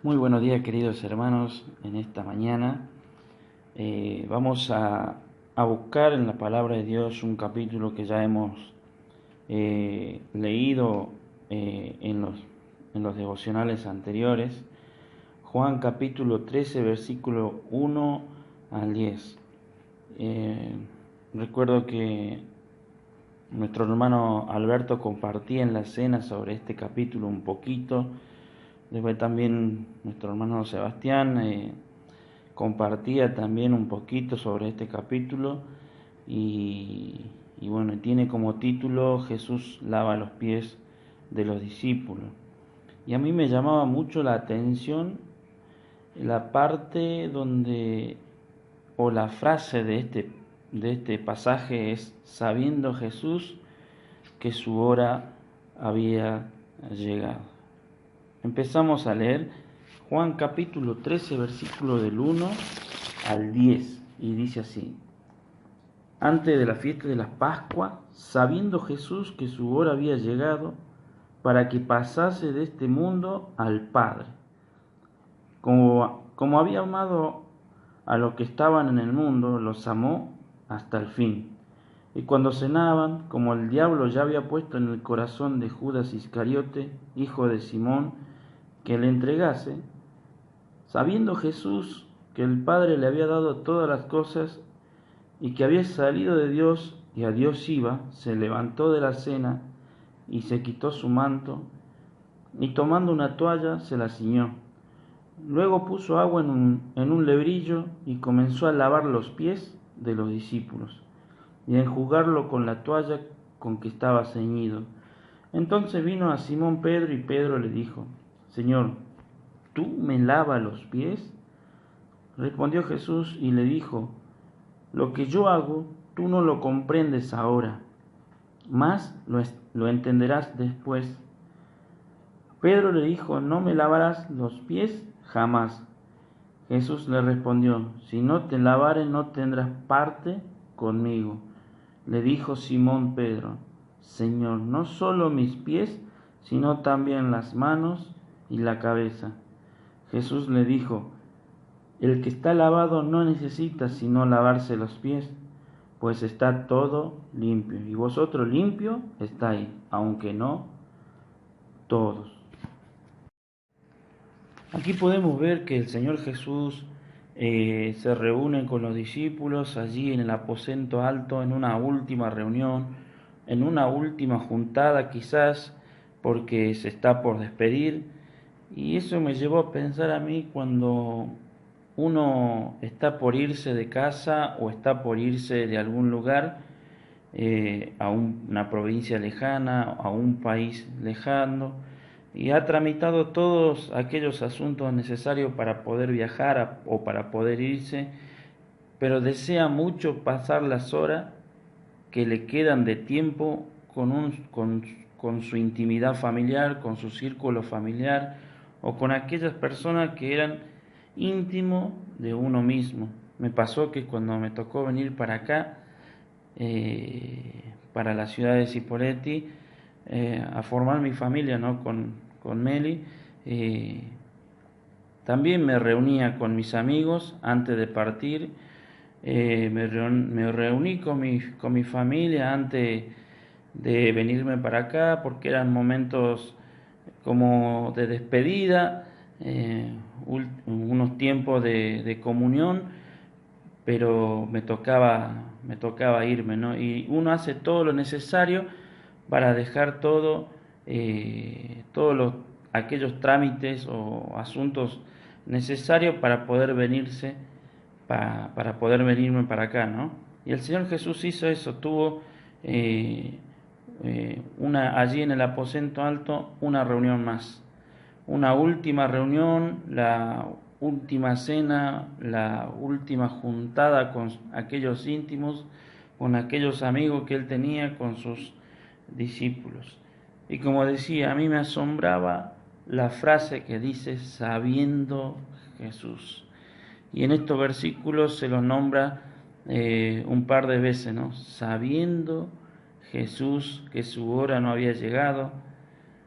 Muy buenos días, queridos hermanos. En esta mañana vamos a buscar en la palabra de Dios un capítulo que ya hemos leído en los devocionales anteriores. Juan capítulo 13, versículo 1 al 10. Recuerdo que nuestro hermano Alberto compartía en la cena sobre este capítulo un poquito. Después también nuestro hermano Sebastián compartía también un poquito sobre este capítulo y bueno, tiene como título Jesús lava los pies de los discípulos. Y a mí me llamaba mucho la atención la parte donde, o la frase de este pasaje es, sabiendo Jesús que su hora había llegado. Empezamos a leer Juan capítulo 13, versículo del 1 al 10, y dice así: Antes de la fiesta de la Pascua, sabiendo Jesús que su hora había llegado para que pasase de este mundo al Padre, como había amado a los que estaban en el mundo, los amó hasta el fin. Y cuando cenaban, como el diablo ya había puesto en el corazón de Judas Iscariote, hijo de Simón, que le entregase, sabiendo Jesús que el Padre le había dado todas las cosas y que había salido de Dios y a Dios iba, se levantó de la cena y se quitó su manto y tomando una toalla se la ciñó. Luego puso agua en un lebrillo y comenzó a lavar los pies de los discípulos y a enjugarlo con la toalla con que estaba ceñido. Entonces vino a Simón Pedro y Pedro le dijo: Señor, ¿tú me lavas los pies? Respondió Jesús y le dijo: Lo que yo hago, tú no lo comprendes ahora, mas lo entenderás después. Pedro le dijo: No me lavarás los pies jamás. Jesús le respondió: Si no te lavare, no tendrás parte conmigo. Le dijo Simón Pedro: Señor, no solo mis pies, sino también las manos y la cabeza. Jesús le dijo: El que está lavado no necesita sino lavarse los pies, pues está todo limpio. Y vosotros limpios estáis, aunque no todos. Aquí podemos ver que el Señor Jesús se reúne con los discípulos allí en el aposento alto, en una última reunión, en una última juntada quizás, porque se está por despedir. Y eso me llevó a pensar a mí cuando uno está por irse de casa o está por irse de algún lugar a una provincia lejana, a un país lejano, y ha tramitado todos aquellos asuntos necesarios para poder viajar o para poder irse, pero desea mucho pasar las horas que le quedan de tiempo con su intimidad familiar, con su círculo familiar o con aquellas personas que eran íntimos de uno mismo. Me pasó que cuando me tocó venir para acá, para la ciudad de Cipolletti, a formar mi familia, ¿no? con Meli, también me reunía con mis amigos antes de partir, me reuní con mi familia antes de venirme para acá, porque eran momentos como de despedida, unos tiempos de comunión, pero me tocaba irme, ¿no? Y uno hace todo lo necesario para dejar todos aquellos trámites o asuntos necesarios para poder venirse, para poder venirme para acá, ¿no? Y el Señor Jesús hizo eso, tuvo allí en el aposento alto una reunión más, una última reunión, la última cena, la última juntada con aquellos íntimos, con aquellos amigos que él tenía, con sus discípulos. Y como decía, a mí me asombraba la frase que dice sabiendo Jesús. Y en estos versículos se los nombra un par de veces, ¿no? Sabiendo Jesús que su hora no había llegado,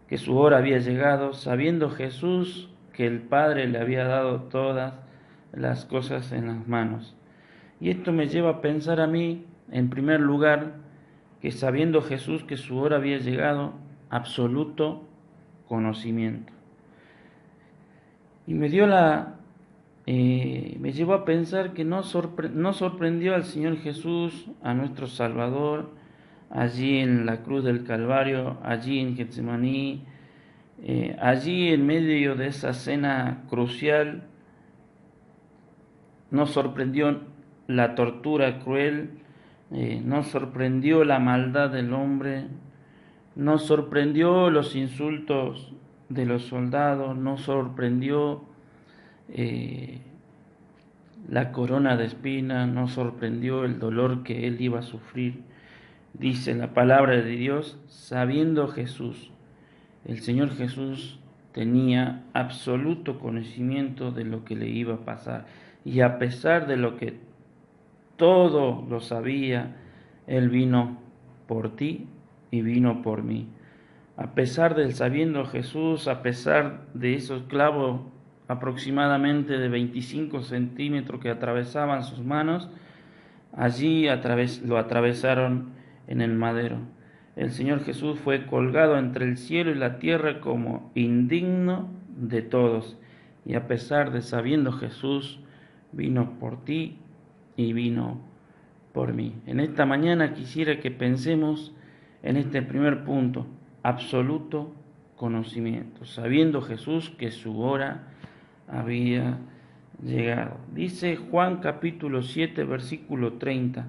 que su hora había llegado, sabiendo Jesús que el Padre le había dado todas las cosas en las manos. Y esto me lleva a pensar a mí, en primer lugar, que sabiendo Jesús que su hora había llegado, absoluto conocimiento. Y me llevó a pensar que no sorprendió al Señor Jesús, a nuestro Salvador, allí en la cruz del Calvario, allí en Getsemaní, allí en medio de esa cena crucial. No sorprendió la tortura cruel, no sorprendió la maldad del hombre, no sorprendió los insultos de los soldados, no sorprendió la corona de espinas, no sorprendió el dolor que él iba a sufrir. Dice la palabra de Dios, sabiendo Jesús, el Señor Jesús tenía absoluto conocimiento de lo que le iba a pasar. Y a pesar de lo que todo lo sabía, Él vino por ti y vino por mí. A pesar del sabiendo Jesús, a pesar de esos clavos aproximadamente de 25 centímetros que atravesaban sus manos, allí lo atravesaron en el madero. El Señor Jesús fue colgado entre el cielo y la tierra como indigno de todos. Y a pesar de sabiendo Jesús, vino por ti y vino por mí. En esta mañana quisiera que pensemos en este primer punto, absoluto conocimiento, sabiendo Jesús que su hora había llegado. Dice Juan capítulo 7, versículo 30.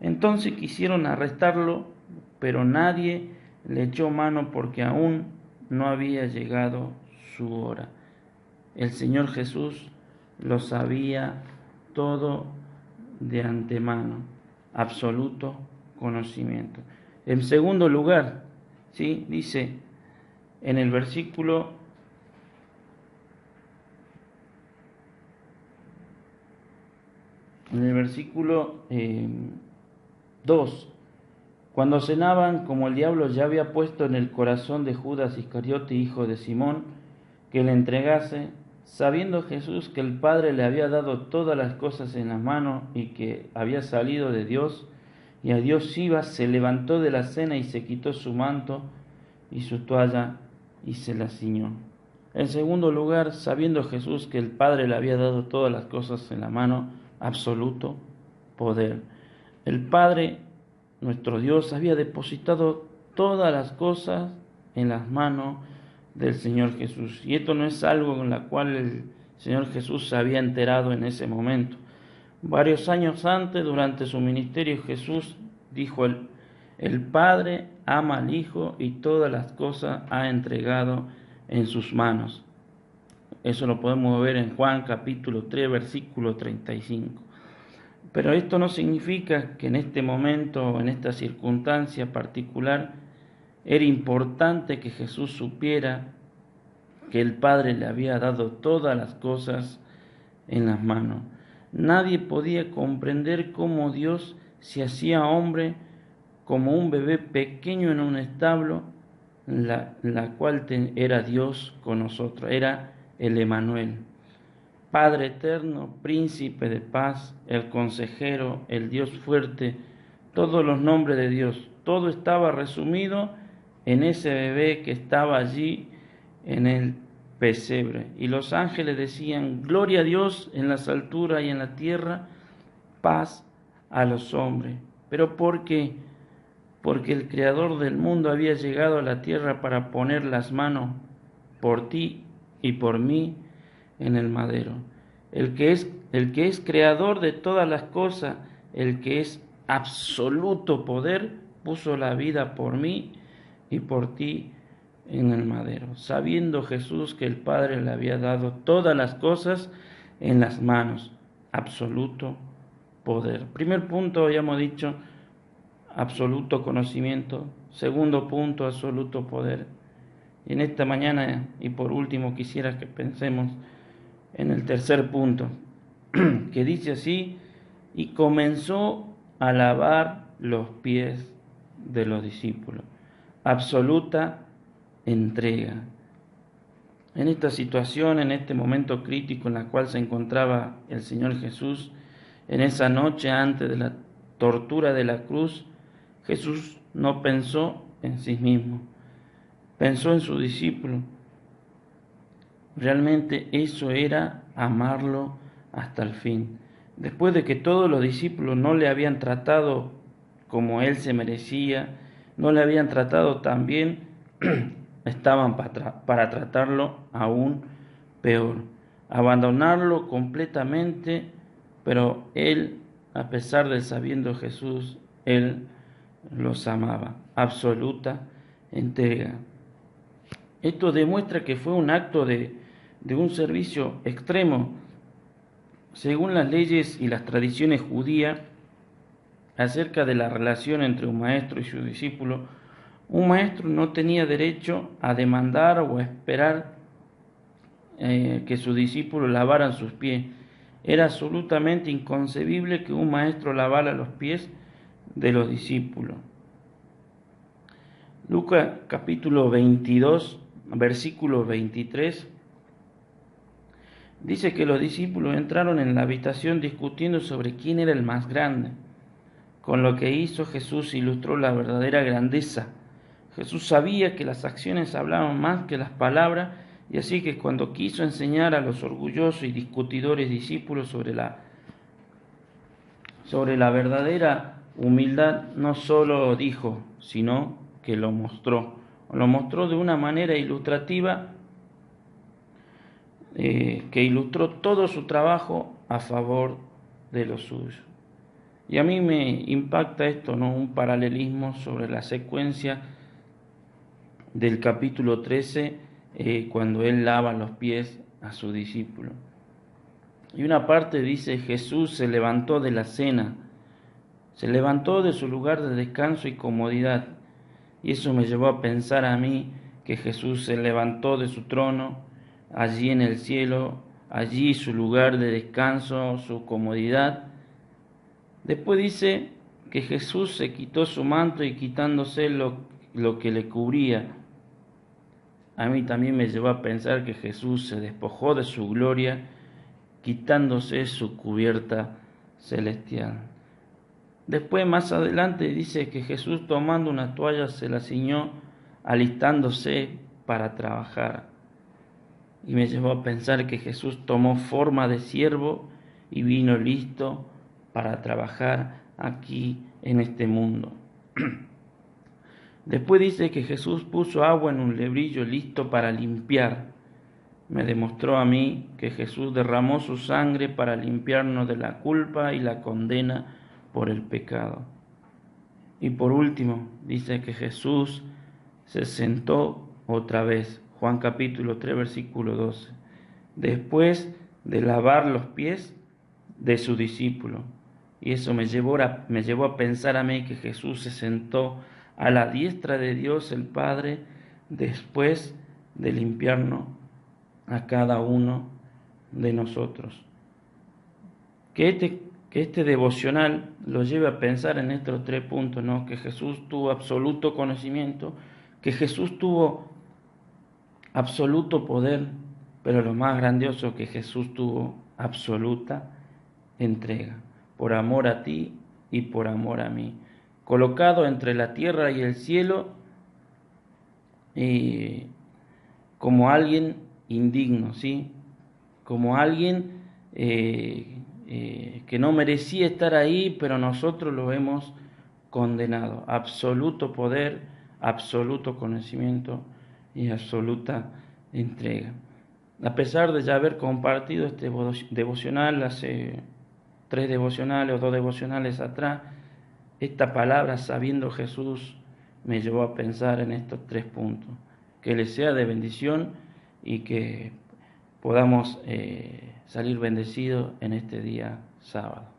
Entonces quisieron arrestarlo, pero nadie le echó mano porque aún no había llegado su hora. El Señor Jesús lo sabía todo de antemano, absoluto conocimiento. En segundo lugar, ¿sí? Dice en el versículo 2, cuando cenaban, como el diablo ya había puesto en el corazón de Judas Iscariote, hijo de Simón, que le entregase, sabiendo Jesús que el Padre le había dado todas las cosas en las manos y que había salido de Dios y a Dios iba, se levantó de la cena y se quitó su manto y su toalla y se la ciñó. En segundo lugar, sabiendo Jesús que el Padre le había dado todas las cosas en la mano, absoluto poder. El Padre, nuestro Dios, había depositado todas las cosas en las manos del Señor Jesús. Y esto no es algo con lo cual el Señor Jesús se había enterado en ese momento. Varios años antes, durante su ministerio, Jesús dijo, el Padre ama al Hijo y todas las cosas ha entregado en sus manos. Eso lo podemos ver en Juan capítulo 3, versículo 35. Pero esto no significa que en este momento, en esta circunstancia particular, era importante que Jesús supiera que el Padre le había dado todas las cosas en las manos. Nadie podía comprender cómo Dios se hacía hombre como un bebé pequeño en un establo, la cual era Dios con nosotros, era el Emanuel. Padre eterno, príncipe de paz, el consejero, el Dios fuerte, todos los nombres de Dios, todo estaba resumido en ese bebé que estaba allí en el pesebre. Y los ángeles decían, gloria a Dios en las alturas y en la tierra, paz a los hombres. ¿Pero por qué? Porque el Creador del mundo había llegado a la tierra para poner las manos por ti y por mí en el madero. El que es creador de todas las cosas, el que es absoluto poder, puso la vida por mí y por ti en el madero, sabiendo Jesús que el Padre le había dado todas las cosas en las manos, absoluto poder. Primer punto, habíamos dicho, absoluto conocimiento. Segundo punto, absoluto poder. Y en esta mañana, y por último, quisiera que pensemos en el tercer punto, que dice así, y comenzó a lavar los pies de los discípulos. Absoluta entrega. En esta situación, en este momento crítico en el cual se encontraba el Señor Jesús, en esa noche antes de la tortura de la cruz, Jesús no pensó en sí mismo, pensó en su discípulo. Realmente eso era amarlo hasta el fin. Después de que todos los discípulos no le habían tratado como él se merecía, no le habían tratado tan bien, estaban para tratarlo aún peor, abandonarlo completamente, pero él, a pesar de sabiendo Jesús, él los amaba, absoluta entrega. Esto demuestra que fue un acto de un servicio extremo. Según las leyes y las tradiciones judías acerca de la relación entre un maestro y su discípulo, un maestro no tenía derecho a demandar o a esperar que su discípulo lavaran sus pies. Era absolutamente inconcebible que un maestro lavara los pies de los discípulos. Lucas capítulo 22, versículo 23, dice que los discípulos entraron en la habitación discutiendo sobre quién era el más grande. Con lo que hizo Jesús ilustró la verdadera grandeza. Jesús sabía que las acciones hablaban más que las palabras, y así que cuando quiso enseñar a los orgullosos y discutidores discípulos sobre la verdadera humildad, no solo dijo, sino que lo mostró. Lo mostró de una manera ilustrativa que ilustró todo su trabajo a favor de los suyos. Y a mí me impacta esto, ¿no? Un paralelismo sobre la secuencia del capítulo 13, cuando él lava los pies a su discípulo. Y una parte dice, Jesús se levantó de la cena, se levantó de su lugar de descanso y comodidad. Y eso me llevó a pensar a mí que Jesús se levantó de su trono, allí en el cielo, allí su lugar de descanso, su comodidad. Después dice que Jesús se quitó su manto y quitándose lo que le cubría. A mí también me llevó a pensar que Jesús se despojó de su gloria, quitándose su cubierta celestial. Después, más adelante, dice que Jesús tomando una toalla se la ciñó, alistándose para trabajar. Y me llevó a pensar que Jesús tomó forma de siervo y vino listo para trabajar aquí en este mundo. Después dice que Jesús puso agua en un lebrillo listo para limpiar. Me demostró a mí que Jesús derramó su sangre para limpiarnos de la culpa y la condena por el pecado. Y por último, dice que Jesús se sentó otra vez. Juan capítulo 3, versículo 12. Después de lavar los pies de su discípulo. Y eso me llevó a pensar a mí que Jesús se sentó a la diestra de Dios el Padre después de limpiarnos a cada uno de nosotros. Que este devocional lo lleve a pensar en estos 3 puntos, ¿no? Que Jesús tuvo absoluto conocimiento, que Jesús tuvo absoluto poder, pero lo más grandioso, que Jesús tuvo absoluta entrega, por amor a ti y por amor a mí. Colocado entre la tierra y el cielo, como alguien indigno, ¿sí? Como alguien que no merecía estar ahí, pero nosotros lo hemos condenado. Absoluto poder, absoluto conocimiento y absoluta entrega. A pesar de ya haber compartido este devocional hace 3 devocionales o 2 devocionales atrás, esta palabra, sabiendo Jesús, me llevó a pensar en estos 3 puntos. Que les sea de bendición y que podamos salir bendecidos en este día sábado.